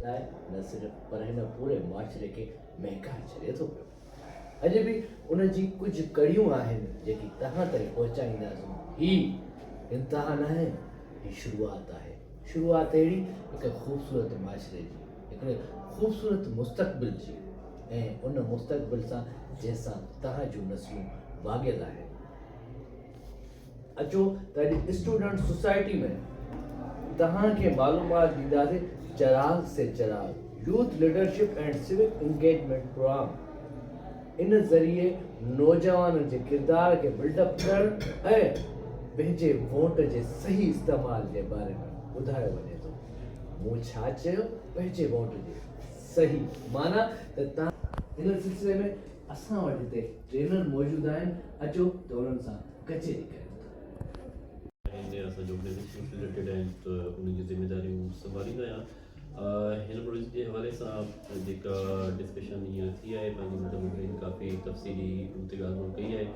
लाइ न सिर्फ़ु पर हिन पूरे माशरे खे महकाए छॾे थो पियो। अॼु बि उन जी कुझु कड़ियूं आहिनि जेकी तव्हां ताईं पहुचाईंदासीं। ही इम्तिहान आहे, ही शुरूआत आहे। शुरूआत अहिड़ी हिकु ख़ूबसूरत माशरे जी, हिकिड़े ख़ूबसूरत मुस्तक़बिल जी, ऐं उन मुस्तक़बिल सां जंहिंसां तव्हां जूं नस्लूं वाॻियल आहिनि। अचो त अॼु स्टूडेंट सोसाइटी में तव्हांखे मालूमात ॾींदासीं चिराग से Chirag youth leadership and civic engagement programme. इन ज़रिए नौजवाननि जे किरदार खे बिल्डअप करणु ऐं पंहिंजे वोट जे सही इस्तेमाल जे बारे में ॿुधायो वञे थो। मूं छा चयो? पंहिंजे वोट जे सही माना त तव्हां इन सिलसिले में असां वटि हिते ट्रेनर मौजूदु आहिनि। अचो त उन्हनि सां कचेरी कयूं। असांजो ऑर्गेनाइज़ेशन रिलेटेड आहिनि त उन जी ज़िमेदारियूं संभालींदो आहियां। हिन प्रोजेक्ट जे हवाले सां जेका डिस्कशन हीअं थी आहे पंहिंजी मतिलबु काफ़ी तफ़सीली उते ॻाल्हि ॿोल कई आहे।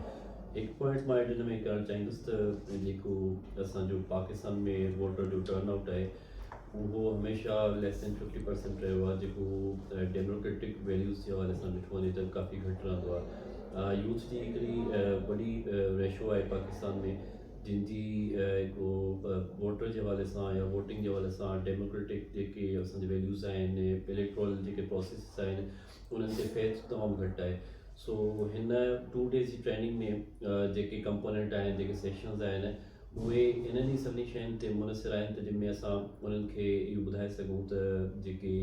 हिकु पॉइंट मां हिन में करणु चाहींदुसि त जेको असांजो पाकिस्तान में वोटर जो टर्नआउट आहे उहो हमेशह लेस देन 50% रहियो आहे, जेको डेमोक्रेटिक वैल्यूज़ जे हवाले सां ॾिठो वञे त काफ़ी घटि रहंदो आहे। यूथ जी हिकिड़ी वॾी रेशो आहे पाकिस्तान में जिनजी हिकिड़ो वोटर जे हवाले सां या वोटिंग जे हवाले सां डेमोक्रेटिक जेके असांजे वैल्यूज़ आहिनि, इलेक्ट्रल जेके प्रोसेस आहिनि उन्हनि ते फेथ तमामु घटि आहे। सो हिन 2 days जी ट्रेनिंग में जेके कंपोनेंट आहिनि, जेके सेशन्स आहिनि, उहे इन्हनि जी सभिनी शयुनि ते मुनसिर आहिनि त जंहिंमें असां उन्हनि खे इहो ॿुधाए सघूं त जेके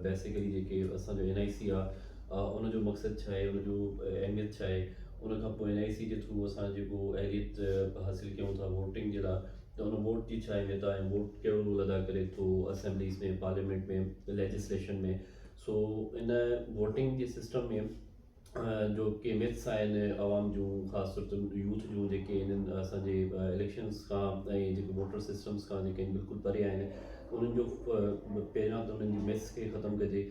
बेसिकली जेके असांजो NIC आहे उनजो मक़सदु छा आहे, उनजो अहमियत छा आहे। उन खां पोइ NIC जे थ्रू असां जेको अहलियत हासिलु कयूं था वोटिंग जे लाइ, त उन वोट जी छा अहमियत आहे, वोट कहिड़ो रोल अदा करे थो असेंबलीज़ में, पार्लियामेंट में, लेजिस्लेशन में। सो इन वोटिंग जे सिस्टम में जो के मिथ्स आहिनि आवाम जूं, ख़ासि तौर ते यूथ जूं, जेके इन्हनि असांजे इलेक्शन्स खां ऐं जेके वोटर सिस्टम्स खां जेके बिल्कुलु परे आहिनि, उन्हनि जो पहिरियां त उन्हनि जी मिथ्स खे ख़तमु कजे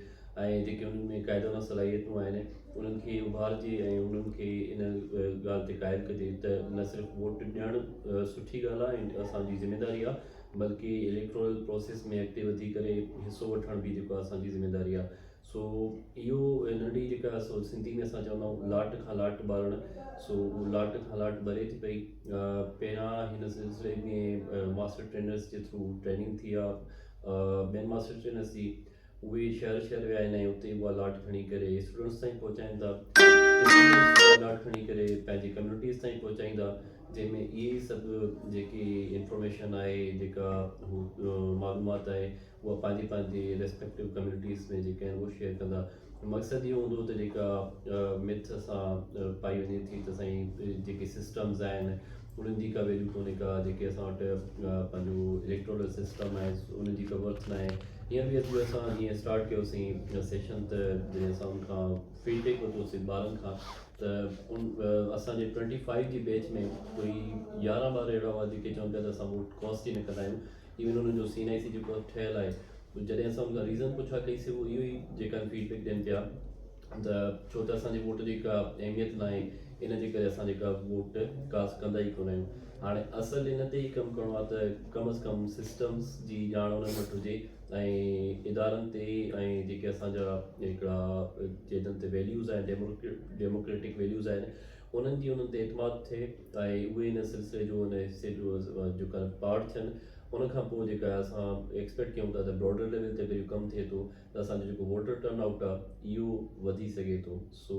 ऐं जेके उन्हनि में क़ाइदाना सलाहियतूं आहिनि उन्हनि खे उभारजे ऐं उन्हनि खे इन ॻाल्हि ते क़ाइल कजे त न सिर्फ़ु वोट ॾियणु सुठी ॻाल्हि आहे ऐं असांजी ज़िमेदारी आहे, बल्कि इलेक्ट्रोल प्रोसेस में अॻिते वधी करे हिसो वठण बि जेको असांजी ज़िमेदारी आहे। सो इहो नंढी जेका सिंधी में असां चवंदा आहियूं लाट खां लाट ॿारणु। सो उहो लाट खां लाट ॿरे थी पई। पहिरां हिन सिलसिले में मास्टर ट्रेनर्स जे थ्रू ट्रेनिंग थी आहे। ॿियनि मास्टर ट्रेनर्स जी उहे शहर शहर विया आहिनि ऐं उते उहा लाट खणी करे स्टूडेंट्स ताईं पहुचाइनि था, लाट खणी करे पंहिंजी कम्यूनिटीज़ ताईं पहुचाईंदा, जंहिंमें इहे सभु जेकी इंफॉर्मेशन आहे, जेका मालूमात आहे, उहा पंहिंजी पंहिंजी रेस्पेक्टिव कम्यूनिटीज़ में जेके आहिनि उहो शेयर कंदा। मक़सदु इहो हूंदो त जेका मिथ असां पाई वञे थी त साईं जेके सिस्टम्स आहिनि उन्हनि जी का वैल्यू कोन्हे का, जेके असां वटि पंहिंजो इलेक्ट्रोल सिस्टम आहे उन्हनि जी का वर्थ न आहे। हीअं बि अॼु असां हीअं स्टार्ट कयोसीं सेशन त जॾहिं असां उनखां फीडबैक वरितोसीं ॿारनि खां, त असांजे 25 जी बैच में कोई 11 ॿार अहिड़ा हुआ जेके चवनि पिया त असां वोट कॉस्ट ई न कंदा आहियूं। इवन उन्हनि जो CNIC जेको ठहियलु आहे, जॾहिं असां उनखां रीज़न पुछा कईसीं उहो इहो ई जेका फीडबैक ॾियनि पिया त छो त असांजे वोट जी का अहमियत न आहे, इन जे करे असां जेका वोट कास्ट कंदा ई कोन आहियूं। हाणे असुलु इन ते ई कमु करिणो आहे त कम अज़ कम सिस्टम्स जी ॼाण उन्हनि वटि हुजे ऐं इदारनि ते ऐं जेके असांजा हिकिड़ा जंहिं ते वैल्यूज़ आहिनि, डेमोक्रेटिक वैल्यूज़ आहिनि, उन्हनि जी उन्हनि ते एतमाद थिए ऐं उहे इन सिलसिले जो उन हिसे जो जेका पार्ट थियनि। उनखां पोइ जेका असां एक्सपेक्ट कयूं था त ब्रॉडर लेवल ते अगरि इहो कमु थिए थो त असांजो जेको वोटर टर्नआउट आहे इहो वधी सघे थो। सो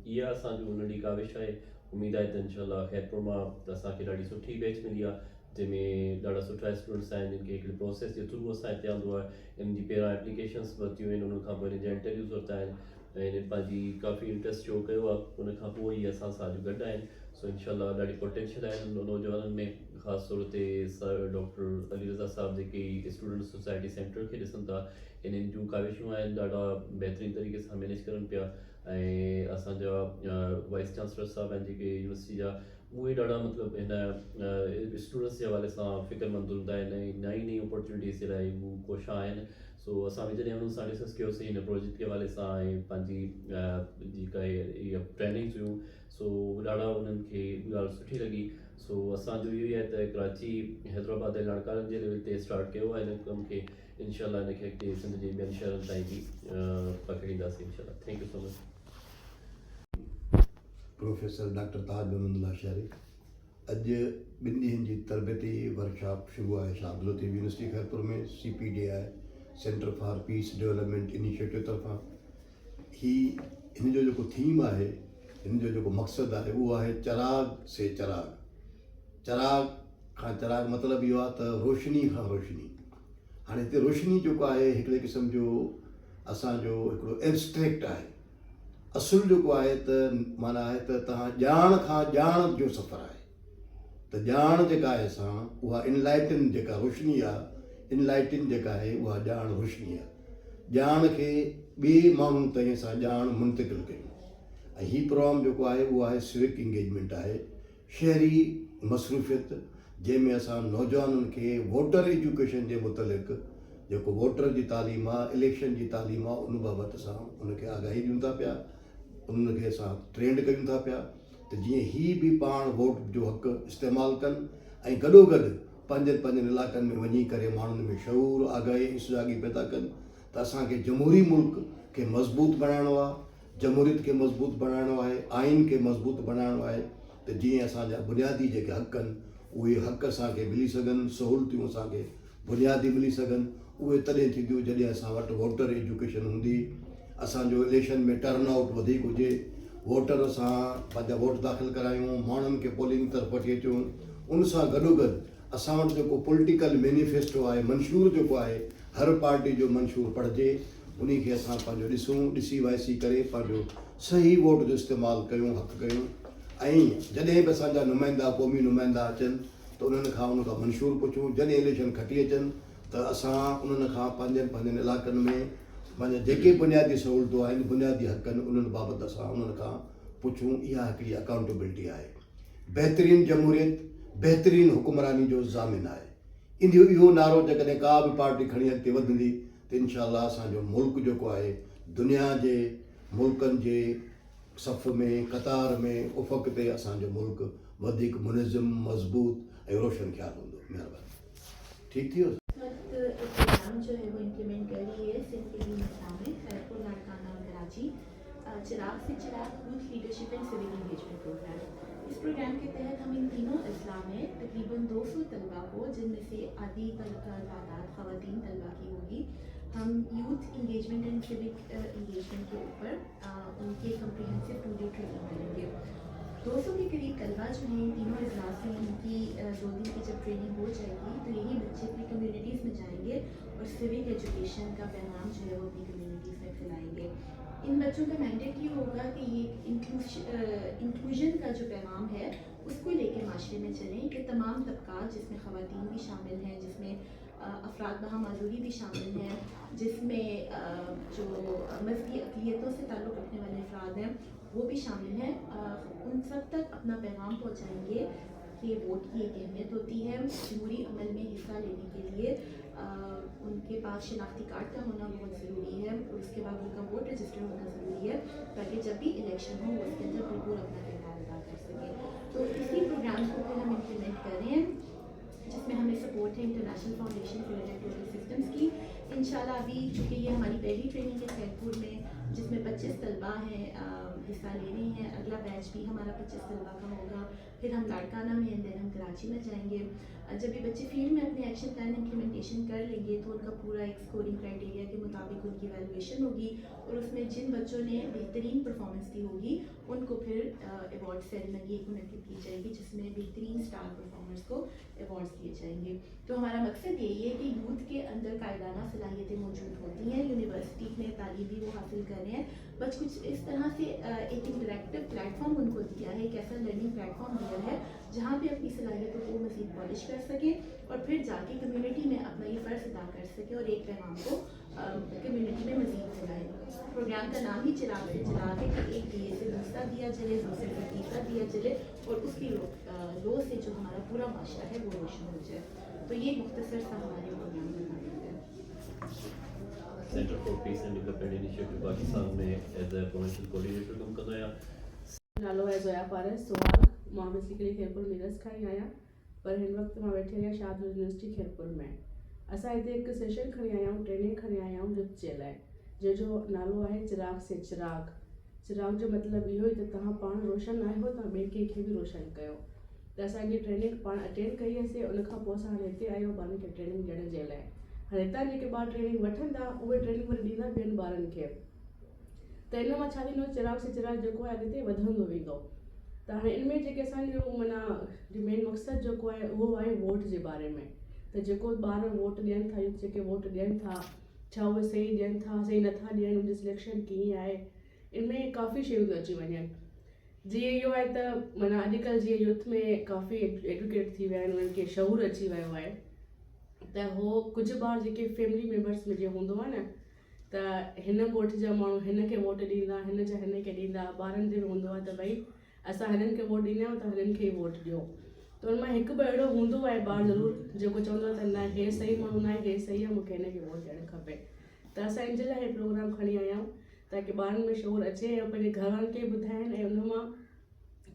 इहा असांजो नंढी काविश आहे। उमेदु आहे त इंशाल्लाह खैरपुर मां असांखे ॾाढी सुठी बैच मिली आहे, जंहिंमें ॾाढा सुठा स्टूडेंट्स आहिनि जिन खे हिकिड़े प्रोसेस जे थ्रू असां हिते आंदो आहे। इन जी पहिरां एप्लीकेशन्स वरितियूं आहिनि, उनखां पोइ हिन जा इंटरव्यूज़ वरिता आहिनि ऐं हिननि पंहिंजी काफ़ी इंट्रस्ट शो कयो आहे। उनखां पोइ ई असां सां अॼु गॾु आहिनि। सो इंशाल्लाह ॾाढी पोटेंशियल आहिनि नौजवाननि में, ख़ासि तौर ते डॉक्टर अली रज़ा साहब जेके स्टूडेंट सोसाइटी सेंटर खे ॾिसनि था, इन्हनि जूं काविशूं आहिनि ॾाढा बहितरीनु तरीक़े सां मैनेज करनि पिया ऐं असांजा वाइस चांसलर साहब आहिनि जेके यूनिवर्सिटी जा, उहे ॾाढा मतिलबु हिन स्टूडेंट्स जे हवाले सां फ़िक्रमंद हूंदा आहिनि ऐं नई नई अपॉर्चुनिटीज़ जे लाइ हू कोशा आहिनि। सो असां बि जॾहिं हुननि सां डिस्कस कयोसीं हिन प्रोजेक्ट जे हवाले सां ऐं पंहिंजी जेका इहा ट्रेनिंग्स हुयूं, सो ॾाढा उन्हनि खे ॻाल्हि सुठी लॻी। सो असांजो इहो ई आहे त कराची, हैदराबाद ऐं लाड़काने जे लेवल ते स्टार्ट कयो आहे हिन कम खे इंशाल्लाह इन खे अॻिते सिंध जे ॿियनि शहरनि ताईं बि पकड़ींदासीं इंशाल्लाह. Thank you so much. Professor doctor Taj Mohammad Lashari. अॼु 2 ॾींहंनि जी तरबियती वर्कशॉप शुरू आहे शाहदलती यूनिवर्सिटी खैरपुर में. CPD आहे, centre for piece development initiative तरफ़ां. हिन जो जेको थीम आहे, हिन जो जेको मक़सदु आहे उहो आहे चिराग से चिराग. चिराग खां चिराग मतिलबु इहो आहे त रोशनी खां रोशनी. हाणे हिते रोशनी जेको आहे हिकिड़े क़िस्म जो असांजो हिकिड़ो एब्स्ट्रैक्ट आहे. असुलु जेको आहे त माना आहे त तव्हां ॼाण खां ॼाण जो सफ़र आहे. त ॼाण जेका आहे असां उहा इनलाइटन जेका रोशनी आहे, इनलाइटन जेका आहे उहा ॼाण रोशनी आहे. ॼाण खे ॿिए माण्हुनि ताईं असां ॼाण मुंतक़िल कयूं. ऐं हीउ प्रोग्राम जेको आहे उहो आहे सिविक इंगेजमेंट आहे, शहरी मसरूफ़ियत, जंहिंमें असां नौजवाननि खे वोटर एजुकेशन जे मुतलिक़ जेको वोटर जी तालीम आहे, इलेक्शन जी तालीम आहे, उन बाबति असां उनखे आगाही ॾियूं था पिया, उनखे असां ट्रेंड कयूं था पिया त जीअं ही बि पाण वोट जो हक़ु इस्तेमालु कनि ऐं गॾोगॾु पंहिंजनि इलाइक़नि में वञी करे माण्हुनि में शऊर आगाही इसजागी पैदा कनि त असांखे जमहूरी मुल्क खे मज़बूत बणाइणो आहे, जमहूरियत खे मज़बूत बणाइणो आहे, आइन खे मज़बूत बणाइणो आहे त जीअं असांजा बुनियादी जेके हक़ आहिनि उहे हक़ असांखे मिली सघनि, सहूलियतूं असांखे बुनियादी मिली सघनि. उहे तॾहिं थींदियूं जॾहिं असां वटि वोटर एजुकेशन हूंदी, असांजो इलेक्शन में टर्न आउट वधीक हुजे, वोटर असां पंहिंजा वोट दाख़िल करायूं, माण्हुनि खे पोलिंग तरफ़ वठी अचूं. उन सां गॾोगॾु असां वटि जेको पॉलिटिकल मैनिफेस्टो आहे, मंशूर जेको आहे, हर पार्टी जो मंशूर पढ़िजे, उन खे असां पंहिंजो ॾिसूं, ॾिसी वाइसी करे पंहिंजो सही वोट जो इस्तेमालु कयूं, हक़ कयूं. ऐं जॾहिं बि असांजा नुमाइंदा, क़ौमी नुमाइंदा अचनि त उन्हनि खां उन खां मंशूर पुछूं. जॾहिं इलेक्शन खटी अचनि त असां उन्हनि खां पंहिंजनि इलाइक़नि में पंहिंजा जेके बुनियादी सहूलियतूं आहिनि, बुनियादी हक़ आहिनि, उन्हनि बाबति असां उन्हनि खां पुछूं. इहा हिकिड़ी अकाउंटेबिलिटी आहे. बहितरीनु जमहूरियत, बहितरीनु हुकुमरानी जो ज़ामिन आहे. इहो नारो जेकॾहिं का बि पार्टी खणी अॻिते वधंदी त इनशाला असांजो मुल्क जेको आहे दुनिया जे मुल्कनि जे सफ़ में, कतार में, उफ़क़ ते असांजो मुल्क वधीक मुनज़्ज़म, मज़बूत ऐं रोशन ख़्यालु हूंदो. महिरबानी. ठीकु थी वियो. प्रोग्राम जो है वो इम्प्लीमेंट कर रही है सिंध के लिए में खैरपुर, लाड़काना और कराची. चिराग से Chirag youth leadership and civic engagement programme. इस प्रोग्राम के तहत हम इन तीनों अजला में तकरीबन 200 तलबा को, जिनमें से आधी तादाद ख़वातीन तलबा की होगी, हम youth engagement and civic engagement के ऊपर उनके कम्प्रिहेंसिव 2 डे ट्रेनिंग करेंगे. 200 के करीब तलबा जो हैं इन तीनों इजलास में, इनकी 2 दिन की जब ट्रेनिंग हो जाएगी तो यही बच्चे अपनी कम्युनिटीज़ में जाएंगे और सिविक एजुकेशन का पैगाम जो है वो अपनी कम्युनिटीज़ में फैलाएंगे. इन बच्चों का मैंडेट ये होगा कि ये इंक्लूजन का जो पैगाम है उसको लेकर माशरे में चलें कि तमाम तबकात, जिसमें ख़वातीन भी शामिल हैं, जिसमें अफराद बहा माजूरी भी शामिल हैं, जिसमें जो मज़हबी अक़लियतों से ताल्लुक़ रखने वाले अफराद हैं वो भी शामिल हैं, उन सब तक अपना पैगाम पहुँचाएंगे कि वोट की एक अहमियत होती है. जमहूरी अमल में हिस्सा लेने के लिए उनके पास शिनाख्ती कार्ड का होना बहुत ज़रूरी है और उसके बाद उनका वोट रजिस्टर होना ज़रूरी है ताकि जब भी इलेक्शन हो वो उसके अंदर बिल्कुल अपना किरदार अदा कर सकें. तो इसी प्रोग्राम को फिर हम इम्प्लीमेंट कर रहे हैं, जिसमें हमें सपोर्ट है international foundation for electoral systems की. इंशाल्लाह अभी चूँकि ये हमारी पहली ट्रेनिंग है खैरपुर में, जिसमें 25 तलबा हैं हिस्सा ले रहे हैं. अगला बैच भी हमारा 25 तलबा का होगा. फिर हम लाड़काना में एंड देन हम कराची में जाएंगे. जब ये बच्चे फील्ड में अपने एक्शन प्लान इम्प्लीमेंटेशन कर लेंगे तो उनका पूरा एक स्कोरिंग क्राइटेरिया के मुताबिक उनकी वैल्यूएशन होगी और उसमें जिन बच्चों ने बेहतरीन परफॉर्मेंस दी होगी उनको फिर अवार्ड सेरेमनी मुनक़िद की जाएगी, जिसमें बेहतरीन स्टार परफॉर्मर्स को अवार्ड्स दिए जाएंगे. तो हमारा मकसद यही है कि यूथ के अंदर कायदाना सलाहियतें मौजूद होती हैं, यूनिवर्सिटी में तालीम भी वो हासिल कर रहे हैं, बस कुछ इस तरह से एक इंटरेक्टिव प्लेटफॉर्म उनको दिया है, एक ऐसा लर्निंग प्लेटफॉर्म दिया है जहाँ पे अपनी सलाहियतों को मज़ीद पॉलिश कर सकें और फिर जाके कम्युनिटी में अपना ये फ़र्ज़ अदा कर सकें और एक पैगाम को कम्युनिटी में मज़ीद फैलाएं. प्रोग्राम का नाम ही चिराग से चिराग है कि एक दिए से दूसरा दिया जले, दूसरे से तीसरा दिया जले और उसकी लो से जो हमारा पूरा माशरा है वो रोशन हो जाए. तो ये मुख्तसर सा हमारे प्रोग्राम का नाम है. Centre for piece and development initiative Pakistan में एज ए प्रोविंशियल कोऑर्डिनेटर कम कंदो आहियां. नालो है ज़ोया फारस सुहाग. मां बेसिकली खैरपुर मिरस खां ई आहियां, पर हिन वक़्तु मां वेठी आहियां शाहदल यूनिवर्सिटी खैरपुर में. असां हिते हिकु सेशन खणी आया आहियूं, ट्रेनिंग खणी आया आहियूं जुत जे लाइ, जंहिंजो नालो आहे चिराग से चिराग। चिराग जो मतिलबु इहो ई त तव्हां पाण रोशन आहियो, तव्हां ॿिए कंहिंखे बि रोशन कयो। त असांजी ट्रेनिंग पाण अटेंड कई हुईसीं, उनखां पोइ असां हाणे हिते आहियूं ॿारनि खे ट्रेनिंग ॾियण जे लाइ। हाणे हितां जेके ॿार ट्रेनिंग वठनि था उहे ट्रेनिंग वरी ॾींदा ॿियनि ॿारनि खे। त इन मां छा थींदो, चिराग से चिराग जेको आहे अॻिते वधंदो वेंदो। त हाणे इनमें जेके असांजो माना मेन मक़सदु जेको आहे उहो आहे वोट जे बारे में। त जेको ॿार वोट ॾियनि था, जेके वोट ॾियनि था, छा उहे सही ॾियनि था, सही नथा ॾियनि, उनजी सिलेक्शन कीअं आहे, इनमें काफ़ी शयूं थियूं अची वञनि। जीअं इहो आहे त माना अॼुकल्ह जीअं यूथ में काफ़ी एडुकेट थी विया आहिनि, उन्हनि खे शऊर अची वियो आहे। त हो कुझु ॿार जेके फैमिली मेंबर्स में जीअं हूंदो आहे न, त हिन ॻोठ जा माण्हू हिन खे वोट ॾींदा, हिन जा हिन खे ॾींदा, ॿारनि ते बि हूंदो आहे त भई असां हिननि खे वोट ॾींदा आहियूं त हिननि खे ई वोट ॾियो। त हुन मां हिकु ॿ अहिड़ो हूंदो आहे ॿार ज़रूरु जेको चवंदो आहे त न हे सही माण्हू न आहे, हे सही आहे, मूंखे हिन खे वोट ॾियणु खपे। त असां इन जे लाइ हे प्रोग्राम खणी आया आहियूं ताकी ॿारनि में शौर अचे ऐं पंहिंजे घर वारनि खे ॿुधाइनि ऐं उन मां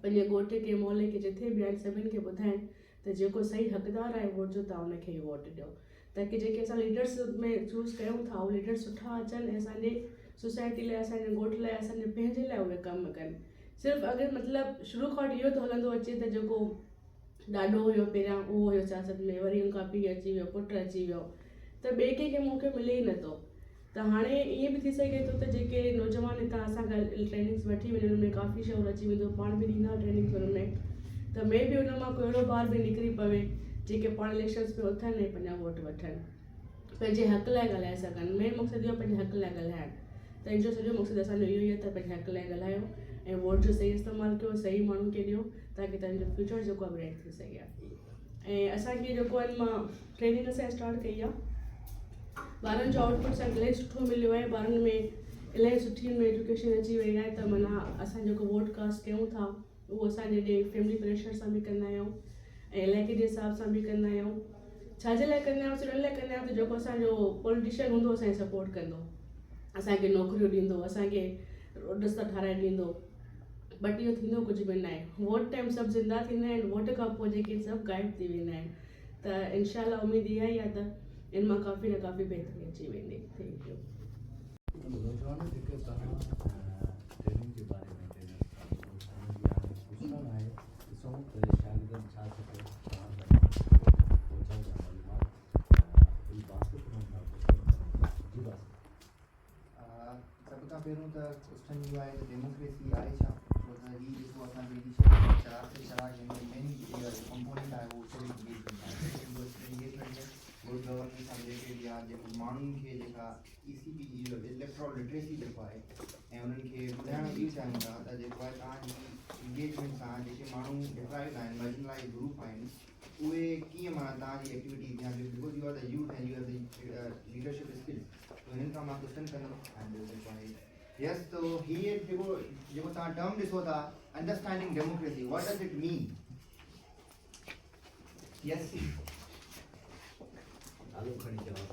पंहिंजे ॻोठ खे मोहल्ले खे जिथे बि आहिनि सभिनि खे ॿुधाइनि त जेको सही हक़दारु आहे वोट जो तव्हां उनखे ई वोट ॾियो, ताकी जेके असां लीडर्स में चूज़ कयूं था उहे लीडर सुठा अचनि ऐं असांजे सोसाइटी लाइ, असांजे ॻोठ लाइ, असांजे पंहिंजे लाइ उहे कमु कनि। सिर्फ़ु अगरि मतिलबु शुरू खां वठी इहो त हलंदो अचे त जेको ॾाढो हुयो पहिरियां उहो हुयो सियासत में, वरी उनखां पीउ अची वियो, पुटु अची वियो, त ॿिए कंहिंखे मौक़ो मिले ई नथो। त हाणे ईअं बि थी सघे थो त जेके नौजवान हितां असां ट्रेनिंग्स वठी वञनि, हुन में काफ़ी शौर अची वेंदो, पाण बि ॾींदा ट्रेनिंग्स हुन में, त मे बि हुन मां कोई अहिड़ो ॿार बि निकिरी पवे जेके पाण इलेक्शन्स में उथनि ऐं पंहिंजा वोट वठनि, पंहिंजे हक़ लाइ ॻाल्हाए सघनि। मेन मक़सदु इहो पंहिंजे हक़ लाइ ॻाल्हाइणु। त इन जो सॼो मक़सदु असांजो इहो ई आहे त पंहिंजे हक़ लाइ ॻाल्हायो ऐं वोट जो सही इस्तेमालु कयो, सही माण्हुनि खे ॾियो ताकी तव्हांजो फ्यूचर जेको आहे ब्राइट थी सघे। ऐं असांखे जेको आहे मां ट्रेनिंग असां स्टार्ट कई आहे, ॿारनि जो आउटपुट असांखे इलाही सुठो मिलियो आहे, ॿारनि में इलाही सुठी में एजुकेशन अची वई आहे। त माना असां जेको वोट कास्ट कयूं था उहो असांजे ॾे फैमिली प्रेशर सां बि कंदा आहियूं ऐं इलाइक़े जे हिसाब सां बि कंदा आहियूं। छाजे लाइ कंदा आहियूं, सिर्फ़ु इन लाइ कंदा आहियूं त जेको असांजो पॉलिटिशियन हूंदो असांखे सपोर्ट कंदो, असांखे नौकरियूं ॾींदो, असांखे रस्ता ठाराए ॾींदो, बट इहो थींदो कुझु बि न आहे। वोट टाइम सभु ज़िंदा थींदा आहिनि, वोट खां पोइ जेके सभु गाइब थी वेंदा आहिनि। त इनशाला उमेदु इहा ई आहे त इन मां काफ़ी न काफ़ी बहितरी अची वेंदी। Thank U. नौजवानों जेके तव्हां ट्रेनिंग जे बारे में पूछणु आहे, ॾिसूं त शागिर्दनि छा छा पहुचाइण जा मालूमात बास्केट जी बस। सभ खां पहिरियों त क्वेश्चन इहो आहे त डेमोक्रेसी आहे छा? छो त हीअ ॾिसो असांजे शहर चराग से चराग मेन कंपोनेंट आहे उहो सिविक इंगेजमेंट आहे। इंगेजमेंट में गुड गवर्नेंस सां रिलेटेड या जेको माण्हुनि खे जेका ECP जी जो इलेक्ट्रल लिटरेसी जेको आहे ऐं उन्हनि खे ॿुधाइण इहो चाहियूं था त जेको आहे तव्हांजी इंगेजमेंट सां जेके माण्हू डिप्राइव्ड आहिनि, मार्जिनलाइज़ ग्रुप आहिनि, उहे कीअं माना तव्हांजी एक्टिविटीज़ या because you are the youth and you are the leadership skills, तो हिननि खां मां क्वेश्चन कंदुमि एंड जेको आहे यस। तो हीअ जेको तव्हां टर्म ॾिसो था understanding democracy, what does it mean? Yes नालो खणी जवाब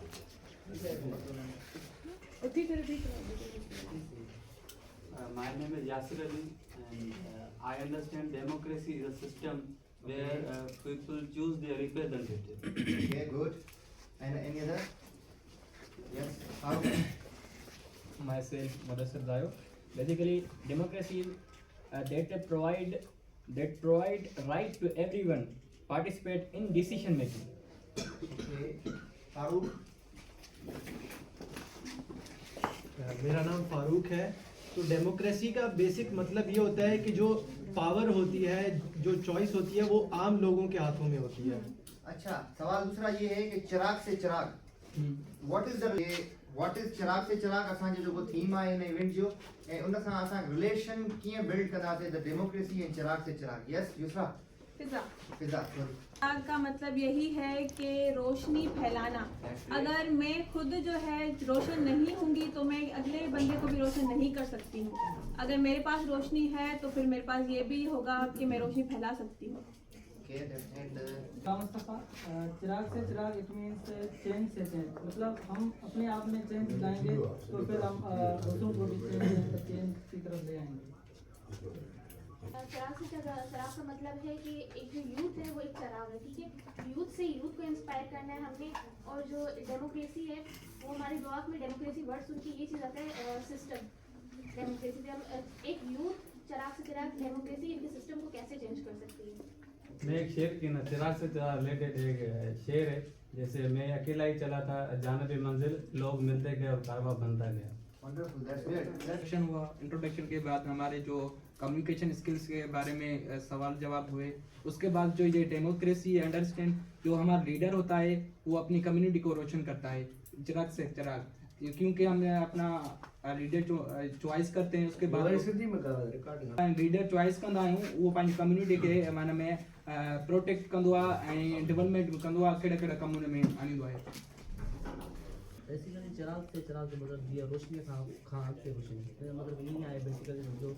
My name is Yasir Ali, and I understand democracy is a system where people choose their representative. Okay, good. And any other? Yes. How? Myself, Mudassir Dayo. Basically, democracy is that provide right to everyone participate in decision making. Okay. Farooq. मेरा नाम फारूक है। तो democracy का basic मतलब ये होता है कि जो पावर होती है, जो चॉइस होती है, वो आम लोगों के हाथों में होती है। अच्छा, सवाल दूसरा ये है कि चिराग से चिराग, व्हाट इज चिराग से चिराग असांजो जेको थीम आहे हिन इवेंट जो ऐं उन सां असां रिलेशन कीअं बिल्ड कंदासीं द डेमोक्रेसी एंड चिराग से चिराग। यस यूसरा। फिजा सॉरी। चिराग का मतलब यही है कि रोशनी फैलाना। अगर मैं खुद जो है रोशन नहीं होंगी तो मैं अगले बंदे को भी रोशन नहीं कर सकती हूँ। अगर मेरे पास रोशनी है तो फिर मेरे पास ये भी होगा कि मैं रोशनी फैला सकती हूँ। चिराग से चिराग इट मीन्स चेंज से चेंज, मतलब हम अपने आप में चेंज लाएंगे तो फिर हम दूसरों को भी चेंज की तरफ ले आएंगे। चिराग से चिराग का मतलब है कि एक जो यूथ है वो एक चिराग है, ठीक है। यूथ से यूथ को इंस्पायर करना है हमने, और जो डेमोक्रेसी है वो हमारे दिमाग में डेमोक्रेसी वर्ड सुन के ये चीज़ आता है सिस्टम डेमोक्रेसी से। हम एक यूथ चिराग से चिराग डेमोक्रेसी इनके सिस्टम को कैसे चेंज कर सकती है। मैं एक शेर की ना चिराग से चिराग रिलेटेड एक शेर है, जैसे मैं अकेला ही चला था जानब मंजिल, लोग मिलते गए और कारवा बनता गया। Wonderful, that's great. इंट्रोडक्शन हुआ, इंट्रोडक्शन के बाद हमारे जो कम्युनिकेशन स्किल्स के बारे में सवाल जवाब हुए। उसके बाद जो ये डेमोक्रेसी अंडरस्टैंड, जो हमारा लीडर होता है वो अपनी कम्युनिटी को रोशन करता है चिराग से चिराग, क्योंकि हम अपना लीडर चॉइस करते हैं। उसके बाद लीडर चॉइस कंदा आहियूं, उहो पंहिंजी कम्युनिटी के माना में प्रोटेक्ट कंदो आहे ऐं डेवलपमेंट कंदो आहे, कहिड़ा कहिड़ा कम उन में आणींदो आहे। बेसिकली चिराग से चिराग जो मतिलबु जीअं रोशनीअ खां अॻिते रोशनी, हिन मतिलबु ईअं आहे बेसिकली सम्झो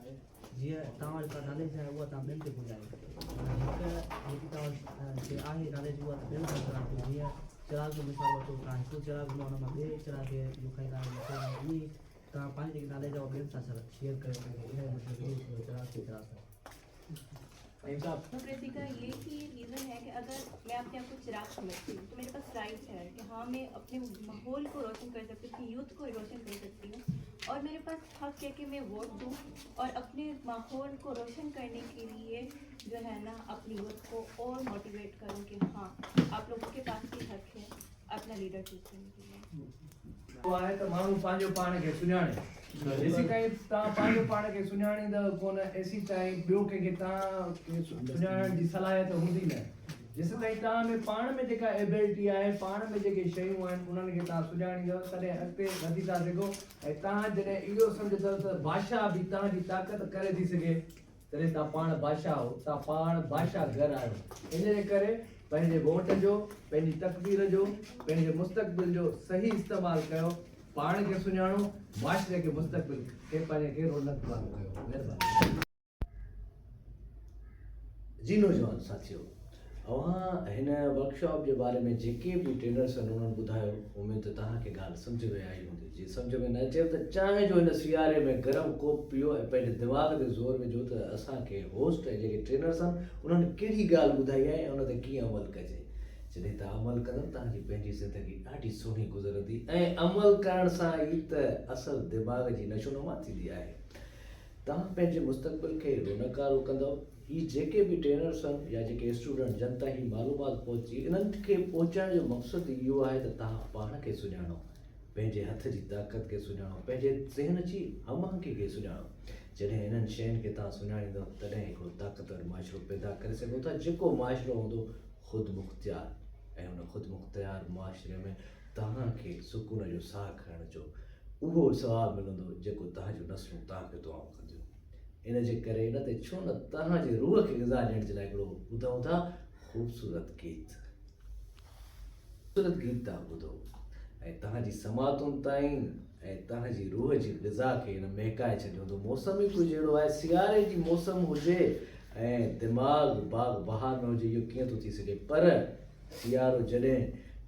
जीअं तव्हां जेका नॉलेज आहे उहा तव्हां ॿियनि खे ॿुधायो, हिकु जेकी तव्हां आहे नॉलेज उहा ॿियनि खां करायो। जीअं चिराग जो मिसाल वठो, तव्हां हिकु चिराग हूंदो हुन मां ॿिए चिराग खे ॾेखारींदा आहियो, ईअं तव्हां पंहिंजी जेकी नॉलेज आहे उहा ॿियनि सां शेयर कयो, इन जो मतिलबु चिराग से चिराग है। डेमोक्रेसी का ये ही रीज़न है कि अगर मैं अपने आप को चिराग समझती हूँ तो मेरे पास राइट है कि हाँ मैं अपने माहौल को रोशन कर सकती हूँ, अपनी यूथ को रोशन कर सकती हूँ, और मेरे पास हक है कि मैं वोट दूँ और अपने माहौल को रोशन करने के लिए जो है ना अपनी यूथ को और मोटिवेट करूँ कि हाँ आप लोगों के पास भी हक है अपना लीडर चूज करने के लिए। वो आहे त माण्हू पंहिंजो पाण खे सुञाणे, जेसी ताईं तव्हां पंहिंजो पाण खे सुञाणींदव कोन, एसी ताईं ॿियो कंहिंखे तव्हां सुञाणण जी सलाहियत हूंदी न। जेसी ताईं तव्हां में पाण में जेका एबिलिटी आहे, पाण में जेके शयूं आहिनि उन्हनि खे तव्हां सुञाणींदव, तॾहिं अॻिते वधी था सघो। ऐं तव्हां जॾहिं इहो सम्झंदव त भाषा बि तव्हांजी ताक़त करे थी सघे, तॾहिं तव्हां पाण भाषा हो, तव्हां पाण भाषा घर आहियो। इन जे करे पंहिंजे वोट जो, पंहिंजी तकदीर जो, पंहिंजे मुस्तक़बिल जो सही इस्तेमालु कयो, पाण खे सुञाणो, माशरे खे मुस्तक़बिल खे पंहिंजे खे रौनक कयो। महिरबानी। जी नौजवान साथियों, अवां हिन वर्कशॉप जे बारे में जेके भी ट्रेनर्स आहिनि उन्हनि ॿुधायो, उमेद तव्हांखे ॻाल्हि सम्झ में आई हूंदी। जी सम्झ में न अचे त चांहि जो हिन सियारे में गरम कोप पियो ऐं पंहिंजे दिमाग़ ते ज़ोर विझो त असांखे होस्ट ऐं जेके ट्रेनर्स आहिनि उन्हनि कहिड़ी ॻाल्हि ॿुधाई आहे ऐं उन ते कीअं अमल कजे। जॾहिं तव्हां अमल कंदव तव्हांजी पंहिंजी ज़िंदगी ॾाढी सुहिणी गुज़रंदी, ऐं अमल करण सां ई त असल दिमाग़ जी नशोनुमा थींदी आहे। तव्हां पंहिंजे मुस्तक़बिल खे रोनकारो कंदव। ही जेके भी ट्रेनर्स आहिनि या जेके स्टूडेंट जन ताईं मालूमात पहुची, इन्हनि खे पहुचाइण जो मक़सदु इहो आहे त तव्हां पाण खे सुञाणो, पंहिंजे हथ जी ताक़त खे सुञाणो, पंहिंजे ज़हन जी हमहंगी खे सुञाणो। जॾहिं इन्हनि शयुनि खे तव्हां सुञाणींदव तॾहिं हिकिड़ो ताक़तवर माशरो पैदा करे सघो था, जेको माशरो हूंदो ख़ुदि मुख़्तियार, ऐं उन ख़ुदि मुख़्तियार माशरे में तव्हांखे सुकून जो साह खणण जो उहो सवाबु मिलंदो जेको तव्हांजो नस्लूं तव्हांखे दुआऊं कंदियूं। इन जे करे इन ते छो न तव्हांजे रूह खे ग़िज़ा ॾियण जे लाइ हिकिड़ो ॿुधूं था ख़ूबसूरत गीत। ख़ूबसूरत गीत तव्हां ॿुधो ऐं तव्हांजी समातुनि ताईं ऐं तव्हांजी रूह जी ग़िज़ा खे हिन महकाए छॾियो। त मौसम ई कुझु अहिड़ो आहे, सियारे जी मौसम हुजे ऐं दिमाग़ बाग बहार न हुजे, इहो कीअं थो थी सघे। पर सियारो जॾहिं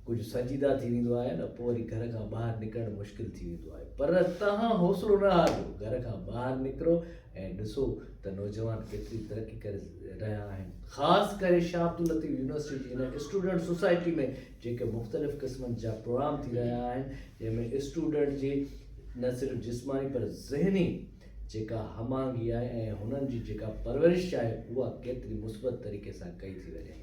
कुझु संजीदा थी वेंदो आहे न, पोइ वरी घर खां ॿाहिरि निकिरणु मुश्किल थी वेंदो आहे। पर तव्हां हौसलो न हारियो, घर खां ॿाहिरि निकिरो ऐं ॾिसो त नौजवान केतिरी तरक़ी करे रहिया आहिनि। ख़ासि करे शाह अब्दुल लतीफ़ यूनिवर्सिटी जी हिन स्टूडेंट सोसाइटी में जेके मुख़्तलिफ़ क़िस्मनि जा प्रोग्राम थी रहिया आहिनि, जंहिंमें स्टूडेंट जी न सिर्फ़ु जिस्मानी पर ज़हनी जेका हमहंगी आहे ऐं हुननि जी जेका परवरिश आहे उहा केतिरी मुस्बत तरीक़े सां कई थी वञे।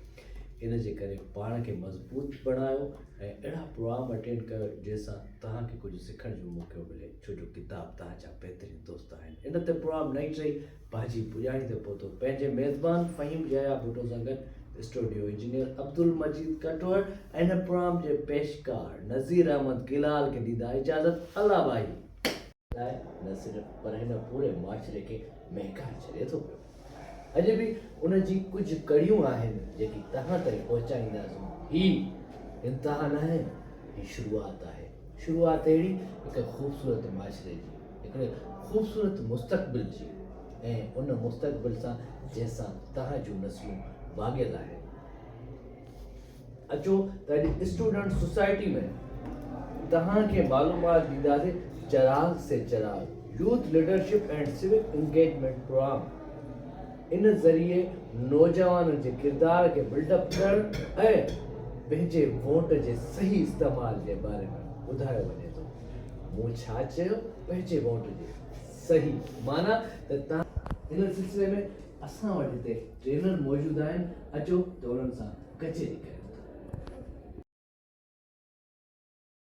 इन जे करे पाण खे मज़बूत बणायो ऐं अहिड़ा प्रोग्राम अटेंड कयो जंहिंसां तव्हांखे कुझु सिखण जो मौक़ो मिले, छो जो किताब तव्हांजा बहितरीनु दोस्त आहिनि। इन ते प्रोग्राम नई टई भाॼी पुॼाणी ते पहुतो। पंहिंजे मेज़बान फ़हीम जया भुटो सां गॾु स्टूडियो इंजीनियर अब्दुल मजीद कटवर ऐं हिन प्रोग्राम जे पेशकार नज़ीर अहमद गिलाल खे ॾींदा इजाज़त। अल्लाह भाई न सिर्फ़ु पर हिन पूरे माशरे खे महकाए छॾे थो पियो। अॼु बि उन जी कुझु कड़ियूं आहिनि जेकी तव्हां ताईं पहुचाईंदासीं। ही इंतिहा न आहे, ही शुरूआत आहे। शुरूआत अहिड़ी हिकु ख़ूबसूरत माशरे जी, हिकिड़े ख़ूबसूरत मुस्तक़बिल जी, ऐं उन मुस्तक़बिल सां जंहिंसां तव्हां जूं नस्लूं वाॻियल आहिनि। अचो त अॼु स्टूडेंट सोसाइटी में तव्हांखे मालूमात ॾींदासीं चिराग से Chirag youth leadership and civic engagement programme. इन ज़रिए नौजवाननि जे किरदार खे बिल्डअप करणु ऐं पंहिंजे वोट जे सही इस्तेमाल जे बारे में ॿुधायो वञे थो। मूं छा चयो? पंहिंजे वोट जे सही माना त तव्हां इन सिलसिले में असां वटि हिते ट्रेनर मौजूदु आहिनि, अचो त उन्हनि सां कचेरी कयो।